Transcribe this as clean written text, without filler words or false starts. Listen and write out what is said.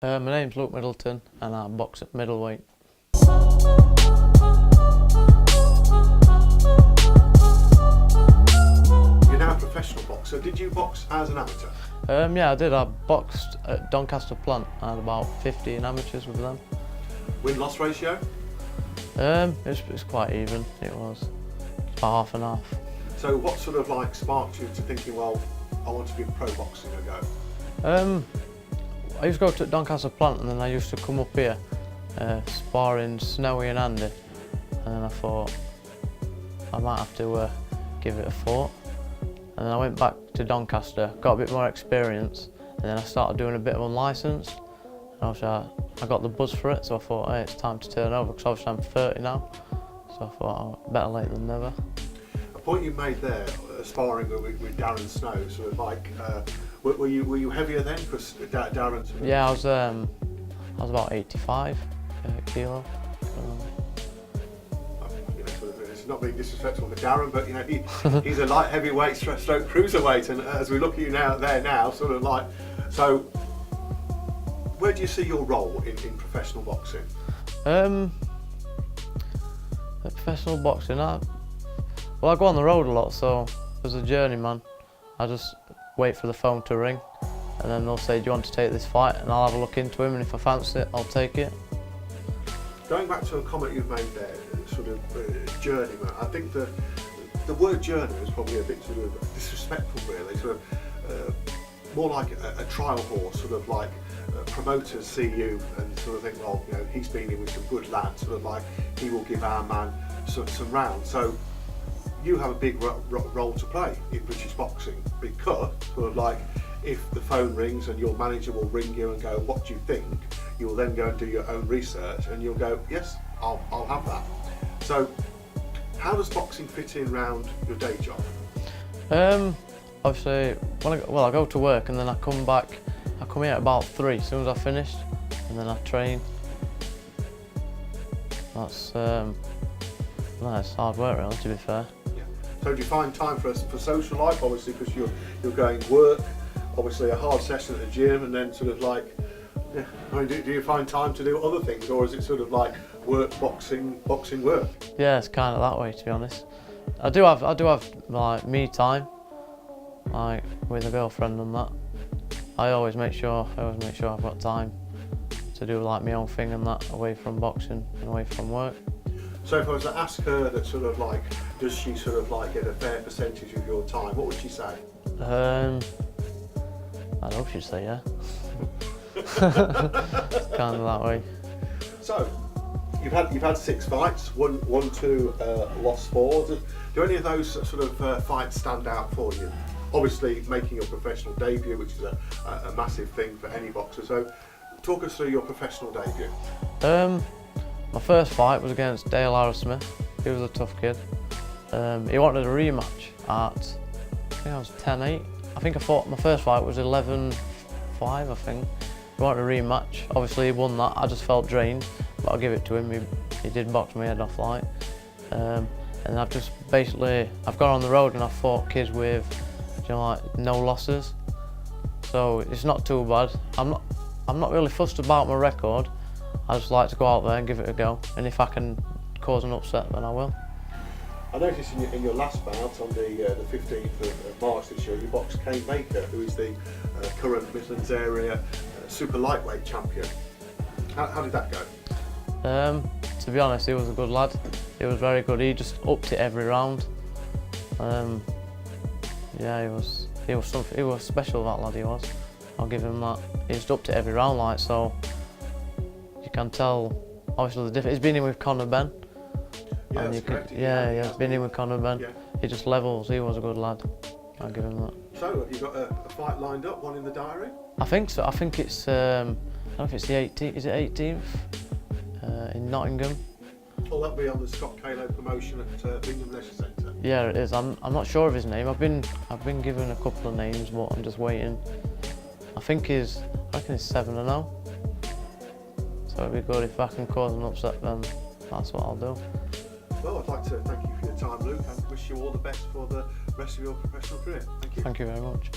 My name's Middleton and I box at middleweight. You're now a professional boxer. Did you box as an amateur? Yeah, I did. I boxed at Doncaster Plant. I had about 15 amateurs with them. Win-loss ratio? It's quite even. It was about half and half. So what sort of sparked you to thinking, well, I want to give pro boxing a go? I used to go to Doncaster Plant and then I used to come up here sparring Snowy and Andy, and then I thought I might have to give it a thought, and then I went back to Doncaster, got a bit more experience, and then I started doing a bit of unlicensed, and obviously I got the buzz for it, so I thought, hey, it's time to turn over, because obviously I'm 30 now, so I thought, oh, better late than never. A point you made there, sparring with Darren Snow, sort of were you heavier then? Because Darren's... Yeah, I was about 85 kilo. It's not being disrespectful to Darren, but he's a light heavyweight stroke cruiserweight, and as we look at you now, so where do you see your role in professional boxing? Professional boxing, I go on the road a lot, so as a journeyman, I just wait for the phone to ring, and then they'll say, do you want to take this fight? And I'll have a look into him, and if I fancy it, I'll take it. Going back to a comment you've made there, sort of journeyman, I think the word journeyman is probably a bit sort of disrespectful, really. Sort of more like a trial horse, sort of like promoters see you and sort of think, well, he's been in with some good lads, sort of like he will give our man some rounds. So you have a big role to play in British boxing, because sort of like if the phone rings and your manager will ring you and go, what do you think? You'll then go and do your own research and you'll go, yes, I'll have that. So how does boxing fit in around your day job? Obviously, I go to work and then I come back. I come here at about 3 as soon as I finished, and then I train. That's hard work, really, to be fair. Yeah. So do you find time for social life, obviously, because you're going work, obviously a hard session at the gym, and then sort of do you find time to do other things, or is it sort of like work, boxing, work? Yeah, it's kind of that way, to be honest. I do have like me time, like with a girlfriend and that. I always make sure I've got time to do like my own thing and that, away from boxing and away from work. So if I was to ask her that sort of does she sort of get a fair percentage of your time, what would she say? I'd hope she'd say yeah. It's kind of that way. So you've had 6 fights, won 2, lost 4. Do any of those sort of fights stand out for you? Obviously making your professional debut, which is a massive thing for any boxer. So talk us through your professional debut. My first fight was against Dale Arrowsmith. He was a tough kid. He wanted a rematch at, I think I was 10-8. I think I fought, my first fight was 11-5, I think. He wanted a rematch. Obviously he won that. I just felt drained, but I'll give it to him. He did box my head off like. And I've just I've gone on the road and I've fought kids with, no losses. So it's not too bad. I'm not really fussed about my record. I just like to go out there and give it a go, and if I can cause an upset, then I will. I noticed in your last bout on the 15th of March this year, you boxed Kane Baker, who is the current Midlands area super lightweight champion. How did that go? To be honest, he was a good lad. He was very good. He just upped it every round. Yeah, he was special, that lad. He was. I'll give him that. He just upped it every round, so. You can tell, obviously, the difference. He's been in with Conor Ben. Yeah, and that's correct. He's been in with Conor Ben. Yeah. He just levels. He was a good lad. I'll give him that. So, have you got a fight lined up, one in the diary? I think so. I think it's. I don't know if it's the 18th. Is it 18th in Nottingham? Well, that'll be on the Scott Kalo promotion at Bingham Leisure Centre. Yeah, it is. I'm not sure of his name. I've been given a couple of names, but I'm just waiting. I reckon he's 7-0. So it'd be good if I can cause an upset, then that's what I'll do. Well, I'd like to thank you for your time, Luke, and wish you all the best for the rest of your professional career. Thank you. Thank you very much.